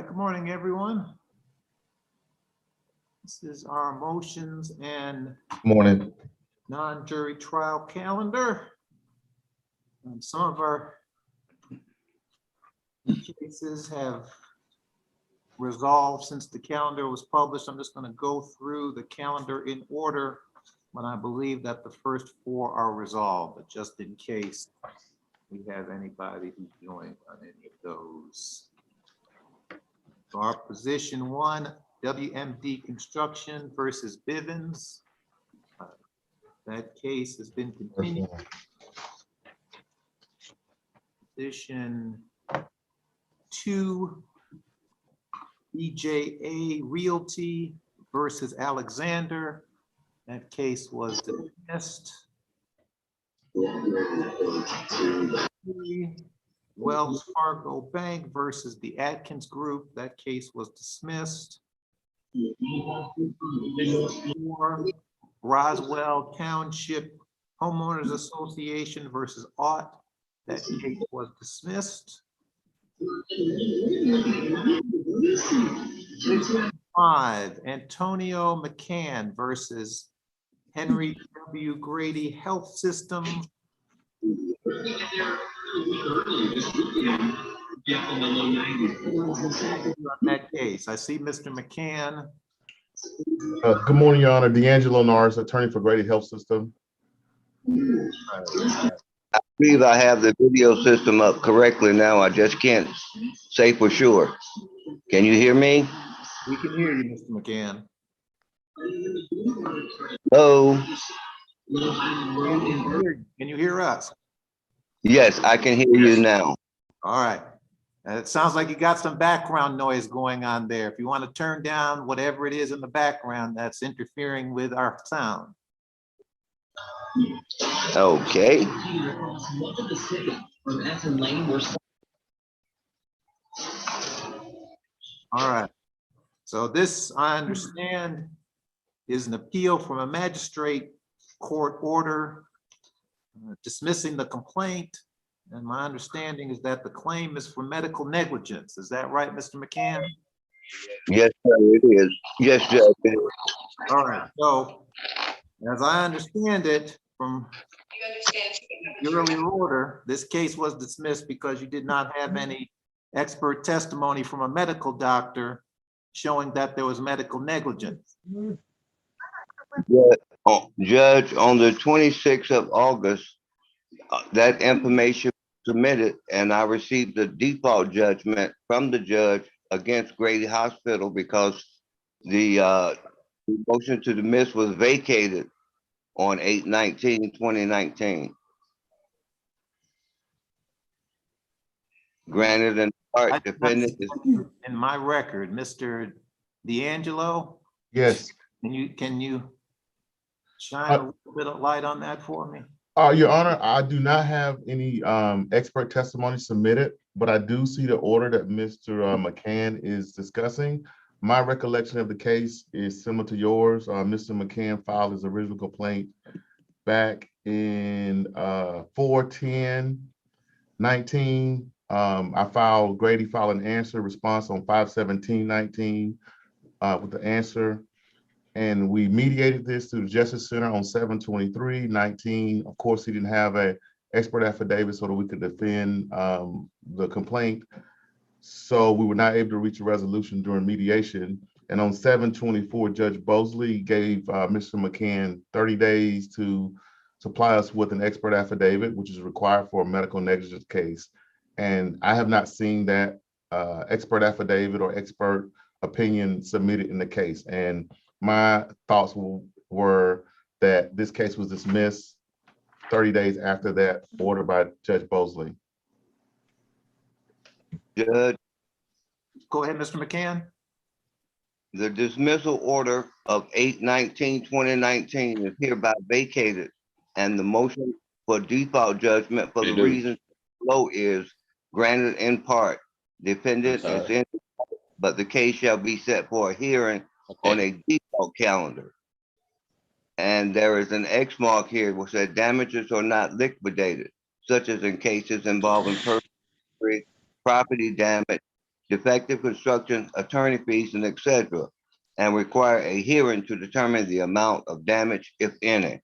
right, good morning, everyone. This is our motions and Morning. non-jury trial calendar. Some of our cases have resolved since the calendar was published. I'm just going to go through the calendar in order, but I believe that the first four are resolved, but just in case we have anybody who joined on any of those. So our position one, WMD Construction versus Bivens. That case has been continued. Position two, BJA Realty versus Alexander. That case was dismissed. Wells Fargo Bank versus the Atkins Group. That case was dismissed. Roswell Township Homeowners Association versus Ott. That case was dismissed. 5, Antonio McCann versus Henry W. Grady Health System. On that case, I see Mr. McCann. Good morning, Your Honor. D'Angelo Norris, attorney for Grady Health System. I believe I have the video system up correctly now. I just can't say for sure. Can you hear me? We can hear you, Mr. McCann. Hello? Can you hear us? Yes, I can hear you now. All right. It sounds like you got some background noise going on there. If you want to turn down whatever it is in the background that's interfering with our sound. Okay. All right. So this, I understand, is an appeal from a magistrate court order dismissing the complaint. And my understanding is that the claim is for medical negligence. Is that right, Mr. McCann? Yes, sir, it is. Yes, Judge. It is. All right. So as I understand it from the earlier order, this case was dismissed because you did not have any expert testimony from a medical doctor showing that there was medical negligence. Judge, on the 26th of August, that information was submitted and I received the default judgment from the judge against Grady Hospital because the motion to dismiss was vacated on 8/19/2019. Granted in part, defendant is. In my record, Mr. D'Angelo, Yes. can you shine a little bit of light on that for me? Your Honor, I do not have any expert testimony submitted, but I do see the order that Mr. McCann is discussing. My recollection of the case is similar to yours. Mr. McCann filed his original complaint back in 4/10/19. Grady filed an answer response on 5/17/19 with the answer. And we mediated this through the Justice Center on 7/23/19. Of course, he didn't have an expert affidavit so that we could defend the complaint. So we were not able to reach a resolution during mediation. And on 7/24, Judge Bosley gave Mr. McCann 30 days to supply us with an expert affidavit, which is required for a medical negligence case. And I have not seen that expert affidavit or expert opinion submitted in the case. And my thoughts were that this case was dismissed 30 days after that order by Judge Bosley. Judge, Go ahead, Mr. McCann. the dismissal order of 8/19/2019 is hereby vacated, and the motion for default judgment for the reason below is granted in part. Defendant is in, but the case shall be set for a hearing on a default calendar. And there is an X mark here which said damages are not liquidated, such as in cases involving personal injury, property damage, defective construction, attorney fees, and etc., and require a hearing to determine the amount of damage, if any.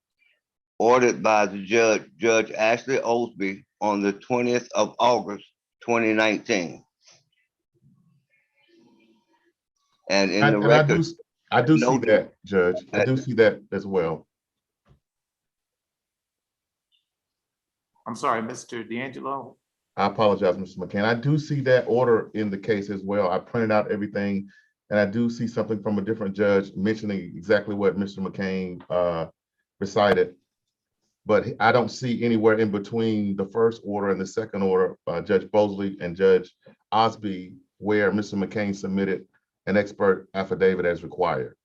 Ordered by the Judge Ashley Osby on the 20th of August, 2019. And in the And record, I do see noted that, Judge. I do see that as well. I'm sorry, Mr. D'Angelo. I apologize, Mr. McCann. I do see that order in the case as well. I printed out everything, and I do see something from a different judge mentioning exactly what Mr. McCain recited. But I don't see anywhere in between the first order and the second order, Judge Bosley and Judge Osby, where Mr. McCain submitted an expert affidavit as required.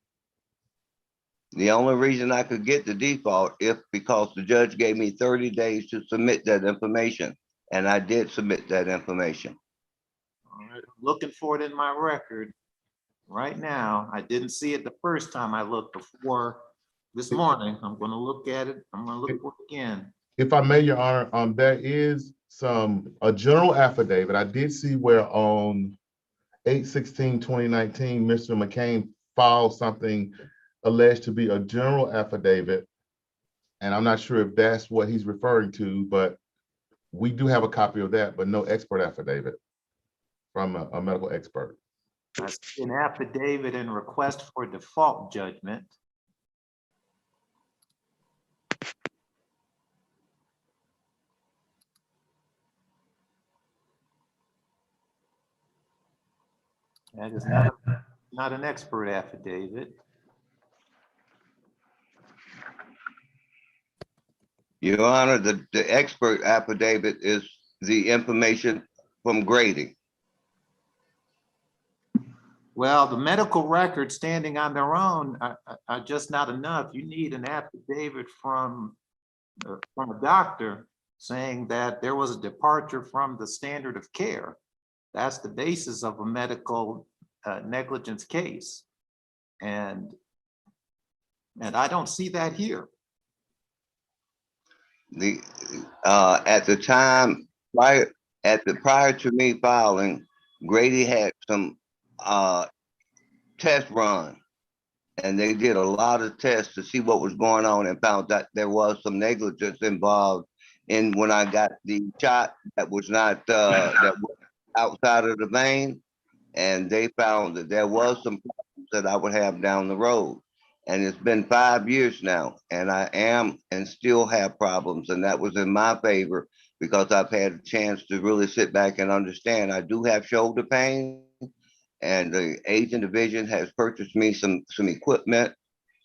the only reason I could get the default if because the judge gave me 30 days to submit that information, and I did submit that information. All right, I'm looking for it in my record right now. I didn't see it the first time I looked before this morning. I'm gonna look at it. I'm gonna look for it again. If I may, Your Honor, there is a general affidavit. I did see where on 8/16/2019, Mr. McCain filed something alleged to be a general affidavit. And I'm not sure if that's what he's referring to, but we do have a copy of that, but no expert affidavit from a medical expert. I see an affidavit and request for default judgment. That is not an expert affidavit. Your Honor, the expert affidavit is the information from Grady. Well, the medical records standing on their own are just not enough. You need an affidavit from a doctor saying that there was a departure from the standard of care. That's the basis of a medical negligence case. And I don't see that here. At the time, prior to me filing, Grady had some test run, and they did a lot of tests to see what was going on and found that there was some negligence involved in when I got the shot that was not that was outside of the vein, and they found that there was some problems that I would have down the road. And it's been 5 years now, and I am and still have problems, and that was in my favor because I've had a chance to really sit back and understand. I do have shoulder pain, and the aging division has purchased me some equipment,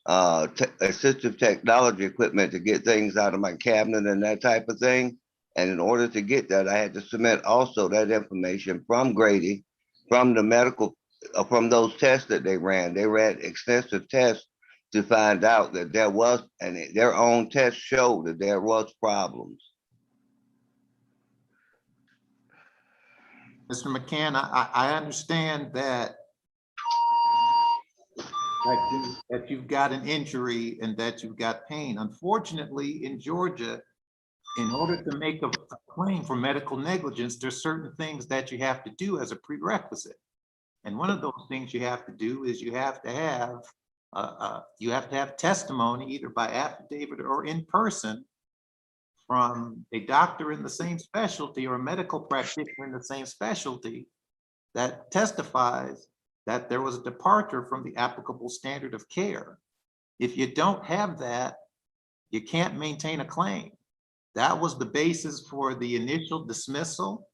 assistive technology equipment to get things out of my cabinet and that type of thing. And in order to get that, I had to submit also that information from Grady, from the medical, from those tests that they ran. They ran extensive tests to find out that there was, and their own test showed that there was problems. Mr. McCann, I understand that you've got an injury and that you've got pain. Unfortunately, in Georgia, in order to make a claim for medical negligence, there's certain things that you have to do as a prerequisite. And one of those things you have to do is you have to have testimony either by affidavit or in person from a doctor in the same specialty or a medical practitioner in the same specialty that testifies that there was a departure from the applicable standard of care. If you don't have that, you can't maintain a claim. That was the basis for the initial dismissal,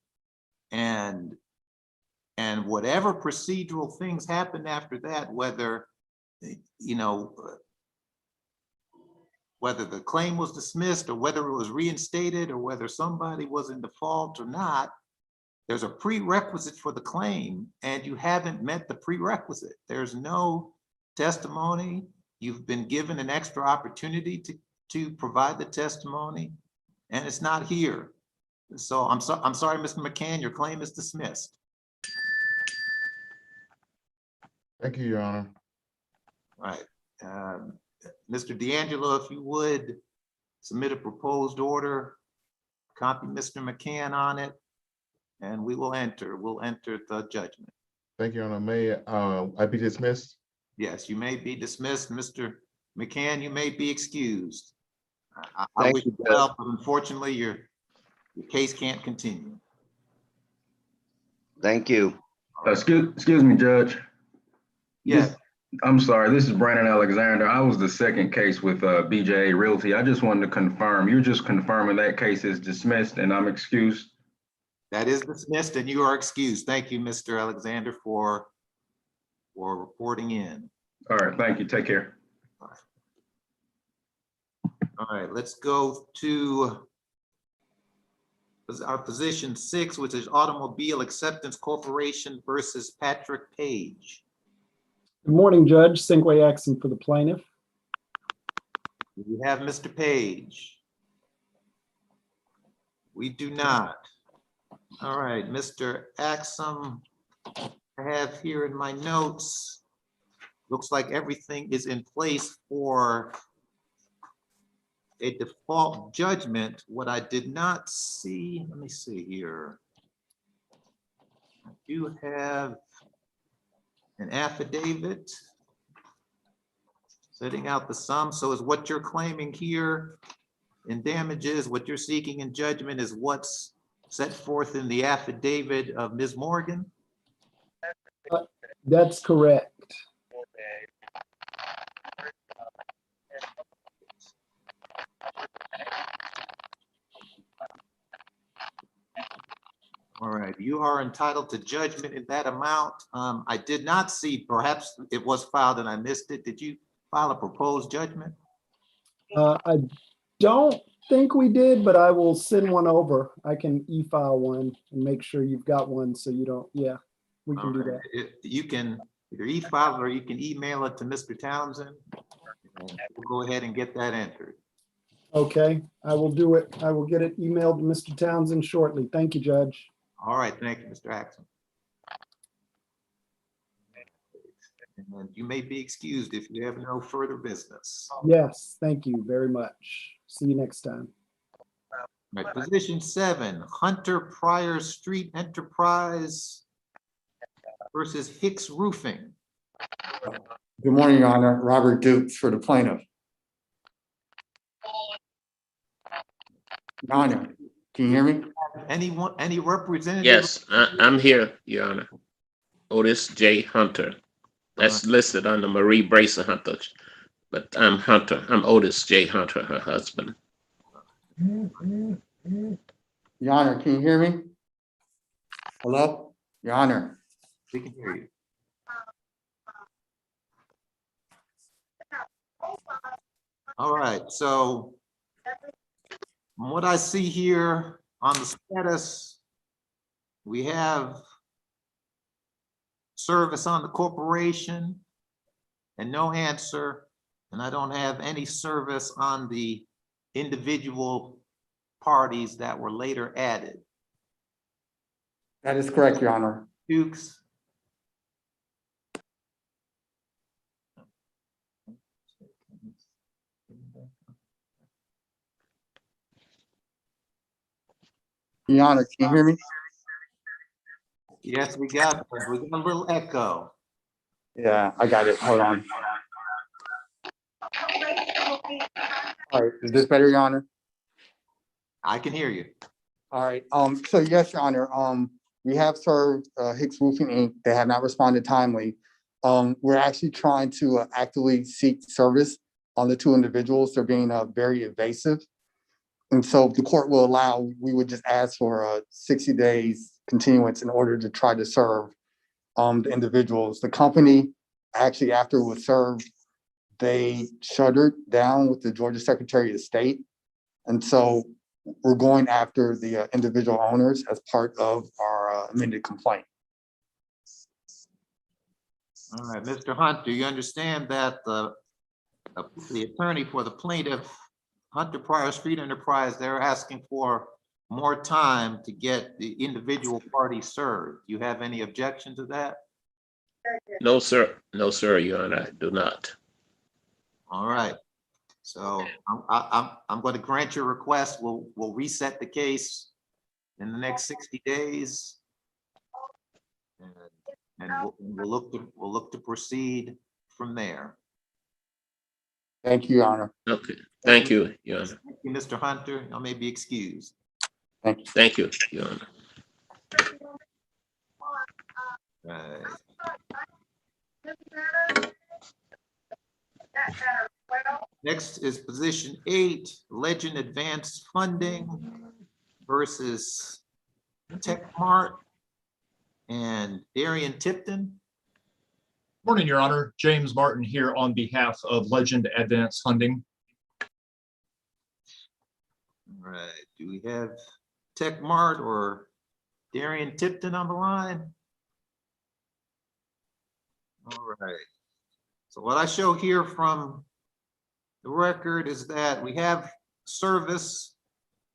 and whatever procedural things happened after that, whether whether the claim was dismissed or whether it was reinstated or whether somebody was in default or not, there's a prerequisite for the claim and you haven't met the prerequisite. There's no testimony. You've been given an extra opportunity to provide the testimony and it's not here. So I'm sorry, Mr. McCann, your claim is dismissed. Thank you, Your Honor. All right. Mr. D'Angelo, if you would submit a proposed order, copy Mr. McCann on it, and we'll enter the judgment. Thank you, Your Honor. May I be dismissed? Yes, you may be dismissed. Mr. McCann, you may be excused. I Thank wish you, you Judge. well, but unfortunately, your case can't continue. Thank you. Excuse me, Judge. Yes, This- I'm sorry, this is Brandon Alexander. I was the second case with BJA Realty. I just wanted to confirm, you're just confirming that case is dismissed and I'm excused? that is dismissed and you are excused. Thank you, Mr. Alexander, for reporting in. All right, thank you. Take care. All right, let's go to our position 6, which is Automobile Acceptance Corporation versus Patrick Page. Good morning, Judge. Cinque Axon for the plaintiff. Do we have Mr. Page? We do not. All right, Mr. Axum, I have here in my notes, looks like everything is in place for a default judgment. What I did not see, let me see here. I do have an affidavit setting out the sum. So is what you're claiming here in damages, what you're seeking in judgment is what's set forth in the affidavit of Ms. Morgan? That's correct. All right, you are entitled to judgment in that amount. I did not see, perhaps it was filed and I missed it. Did you file a proposed judgment? I don't think we did, but I will send one over. I can e-file one and make sure you've got one so you don't, yeah, we can do All right. that. You can either e-file it or you can email it to Mr. Townsend. And we'll go ahead and get that entered. Okay, I will do it. I will get it emailed to Mr. Townsend shortly. Thank you, Judge. All right, thank you, Mr. Axon. And then you may be excused if you have no further business. Yes, thank you very much. See you next time. All right, position 7, Hunter Pryor Street Enterprise versus Hicks Roofing. Good morning, Your Honor. Robert Dukes for the plaintiff. Your Honor, can you hear me? Anyone, any representative? Yes, I'm here, Your Honor. Otis J. Hunter. That's listed under Marie Bracer Hunter, but I'm Hunter. I'm Otis J. Hunter, her husband. Your Honor, can you hear me? Hello? Your Honor, We can hear you. All right, so from what I see here on the status, we have service on the corporation and no answer, and I don't have any service on the individual parties that were later added. that is correct, Your Honor. Dukes? Your Honor, can you hear me? Yes, we got a little echo. Yeah, I got it. Hold on. All right, is this better, Your Honor? I can hear you. All right, so yes, Your Honor, we have served Hicks Roofing Inc. They have not responded timely. We're actually trying to actively seek service on the two individuals. They're being very evasive. And so if the court will allow, we would just ask for 60 days continuance in order to try to serve the individuals. The company, actually, after it was served, they shuttered down with the Georgia Secretary of State. And so we're going after the individual owners as part of our amended complaint. All right, Mr. Hunt, do you understand that the attorney for the plaintiff, Hunter Pryor Street Enterprise, they're asking for more time to get the individual party served? Do you have any objection to that? No, sir. No, sir, Your Honor, I do not. All right, so I'm going to grant your request. We'll reset the case in the next 60 days. And we'll look to proceed from there. Thank you, Your Honor. Okay, thank you, Your Honor. Thank you, Mr. Hunter. I may be excused. Thank you. Thank you, Your Honor. Right. Next is position 8, Legend Advanced Funding versus TechMart and Darian Tipton. Morning, Your Honor. James Martin here on behalf of Legend Advanced Funding. All right, do we have TechMart or Darian Tipton on the line? All right. So what I show here from the record is that we have service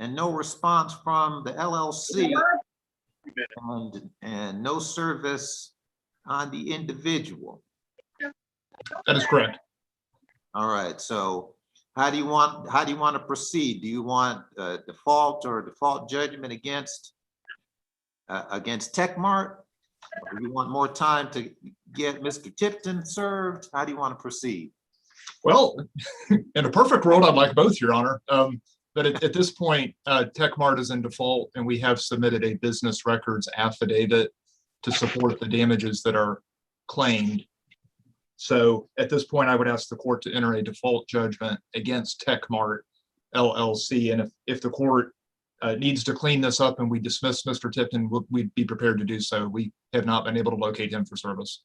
and no response from the LLC and no service on the individual. That is correct. All right, so how do you want to proceed? Do you want default or default judgment against TechMart? Or do you want more time to get Mr. Tipton served? How do you want to proceed? Well, in a perfect world, I'd like both, Your Honor. But at this point, TechMart is in default, and we have submitted a business records affidavit to support the damages that are claimed. So at this point, I would ask the court to enter a default judgment against TechMart LLC. And if the court needs to clean this up and we dismiss Mr. Tipton, we'd be prepared to do so. We have not been able to locate him for service.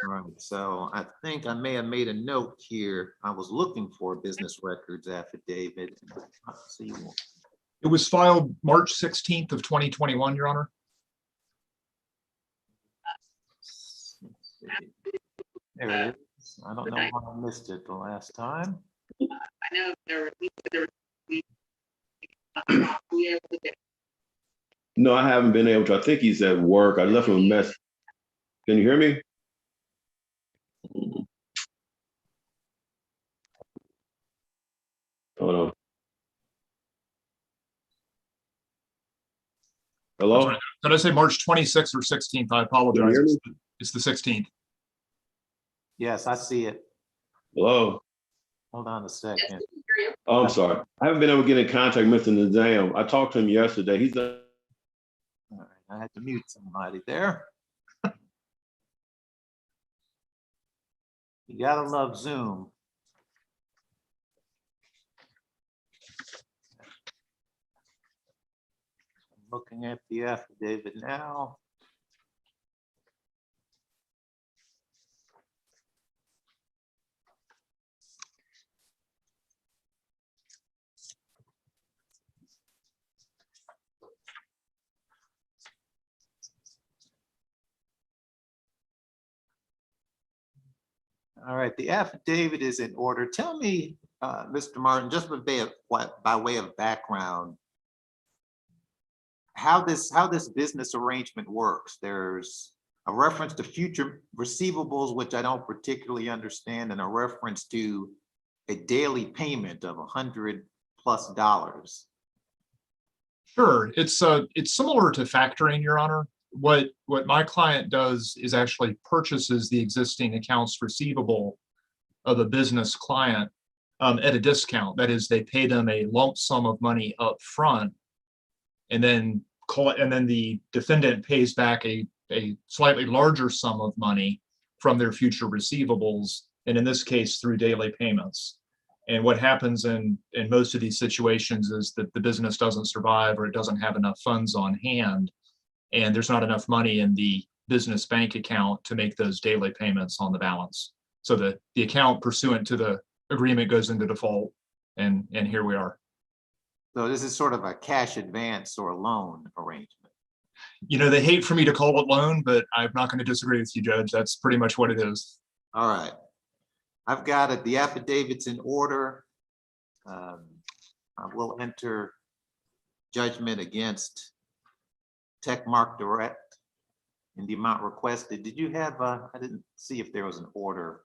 All right, so I think I may have made a note here. I was looking for a business records affidavit. Let's see. It was filed March 16th of 2021, Your Honor. There it is. I don't know why I missed it the last time. I know No, I haven't been able to. I think he's at work. I left him a message. Can you hear me? Hold on. Hello? Did I say March 26th or 16th? I apologize. Can you hear me? It's the 16th. Yes, I see it. Hello? Hold on a second. Oh, I'm sorry. I haven't been able to get in contact with Mr. Nazam. I talked to him yesterday. He's not. All right, I had to mute somebody there. You gotta love Zoom. I'm looking at the affidavit now. All right, the affidavit is in order. Tell me, Mr. Martin, just by way of background, how this business arrangement works. There's a reference to future receivables, which I don't particularly understand, and a reference to a daily payment of $100+. Sure, it's similar to factoring, Your Honor. What my client does is actually purchases the existing accounts receivable of a business client at a discount. That is, they pay them a lump sum of money up front, and then the defendant pays back a slightly larger sum of money from their future receivables, and in this case through daily payments. And what happens in most of these situations is that the business doesn't survive, or it doesn't have enough funds on hand, and there's not enough money in the business bank account to make those daily payments on the balance. So the account pursuant to the agreement goes into default, and here we are. So this is sort of a cash advance or a loan arrangement. You know, they hate for me to call it loan, but I'm not going to disagree with you, Judge. That's pretty much what it is. All right. I've got it. The affidavit's in order. I will enter judgment against TechMart Direct in the amount requested. Did you have, I didn't see if there was an order.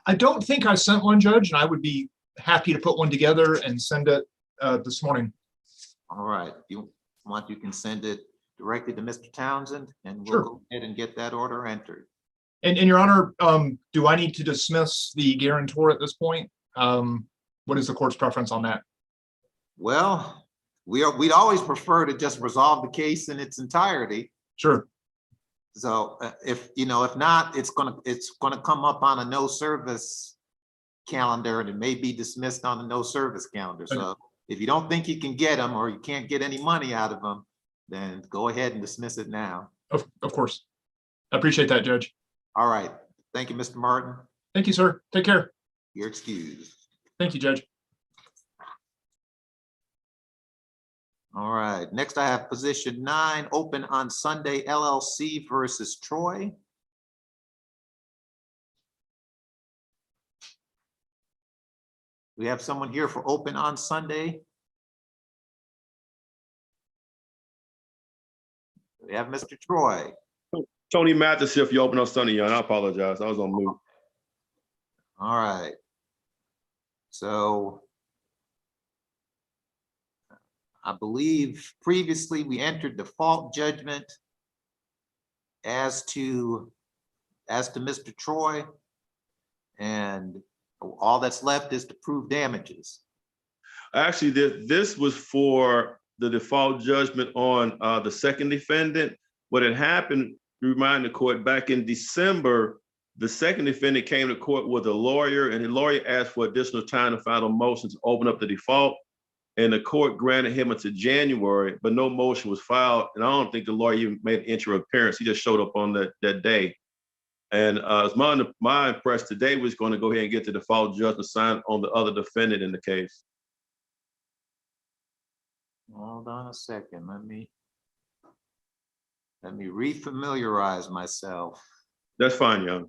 I don't think I sent one, Judge, and I would be happy to put one together and send it this morning. All right. You Want, you can send it directly to Mr. Townsend and we'll Sure. go ahead and get that order entered. And Your Honor, do I need to dismiss the guarantor at this point? What is the court's preference on that? Well, we'd always prefer to just resolve the case in its entirety. Sure. So if not, it's gonna come up on a no service calendar and it may be dismissed on a no service calendar. So if you don't think you can get them or you can't get any money out of them, then go ahead and dismiss it now. Of course. I appreciate that, Judge. All right. Thank you, Mr. Martin. Thank you, sir. Take care. You're excused. Thank you, Judge. All right. Next, I have position 9, Open on Sunday LLC versus Troy. We have someone here for Open on Sunday. We have Mr. Troy. Tony Mathis, if you open on Sunday, Your Honor, I apologize. I was on mute. All right. So I believe previously we entered default judgment as to Mr. Troy. And all that's left is to prove damages. Actually, this was for the default judgment on the second defendant. What had happened, remind the court, back in December, the second defendant came to court with a lawyer and the lawyer asked for additional time to file a motion to open up the default. And the court granted him until January, but no motion was filed. And I don't think the lawyer even made an entry of appearance. He just showed up on that day. And it's my impression today was going to go ahead and get the default judgment signed on the other defendant in the case. Hold on a second. Let me refamiliarize myself. That's fine, Your Honor.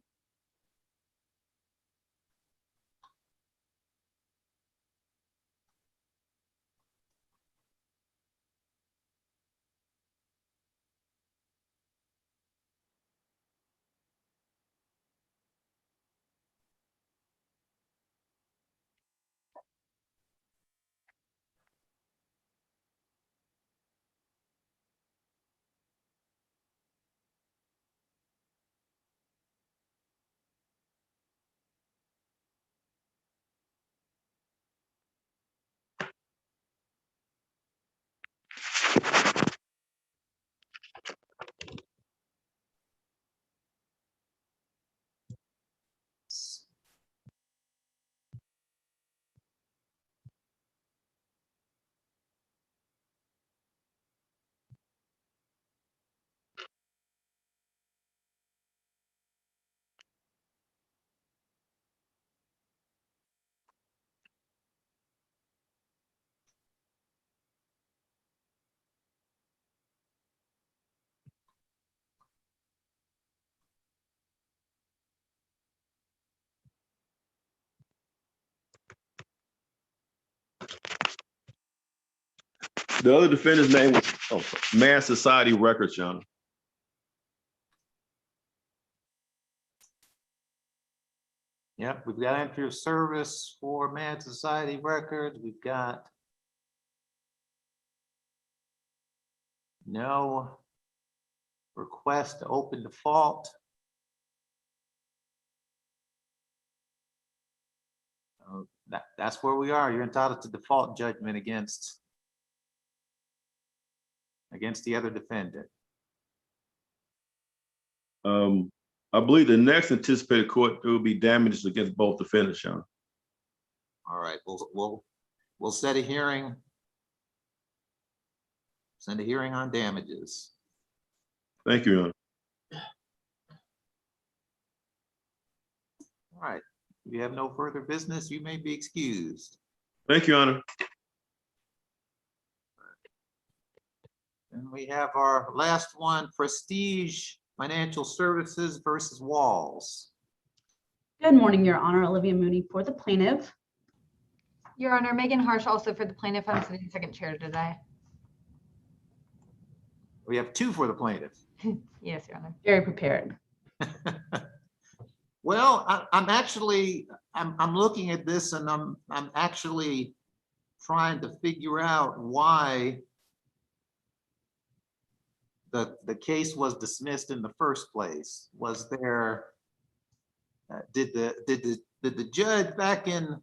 The other defendant's name was Mad Society Records, Your Honor. Yep, we've got entry of service for Mad Society Records. We've got no request to open default. That's where we are. You're entitled to default judgment against the other defendant. I believe the next anticipated court, there will be damages against both defendants, Your Honor. All right, we'll set a hearing. Send a hearing on damages. Thank you, Your Honor. All right, if you have no further business, you may be excused. Thank you, Your Honor. And we have our last one, Prestige Financial Services versus Walls. Good morning, Your Honor. Olivia Mooney for the plaintiff. Your Honor, Megan Harsh also for the plaintiff. I'm sitting second chair today. We have 2 for the plaintiff. Yes, Your Honor. Very prepared. Well, I'm looking at this and I'm actually trying to figure out why the case was dismissed in the first place? Was there, did the judge back in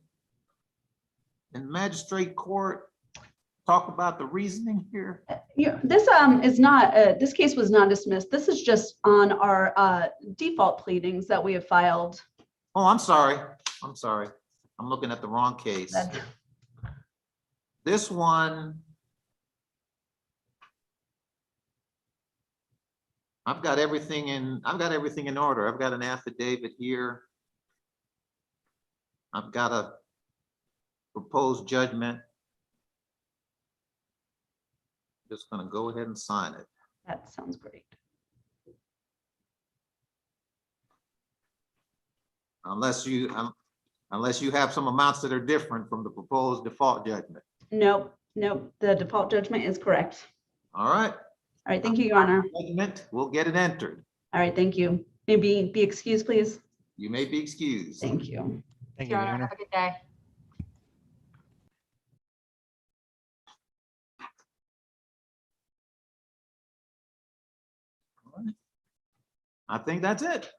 magistrate court talk about the reasoning here? Yeah, this is not, this case was not dismissed. This is just on our default pleadings that we have filed. Oh, I'm sorry. I'm looking at the wrong case. That- This one, I've got everything in order. I've got an affidavit here. I've got a proposed judgment. Just gonna go ahead and sign it. That sounds great. Unless you have some amounts that are different from the proposed default judgment. Nope, nope, the default judgment is correct. All right, All right, thank you, Your Honor. judgment, we'll get it entered. All right, thank you. Maybe be excused, please. You may be excused. Thank you. Thank you, Your Your Honor, Honor. have a good day. I think that's it.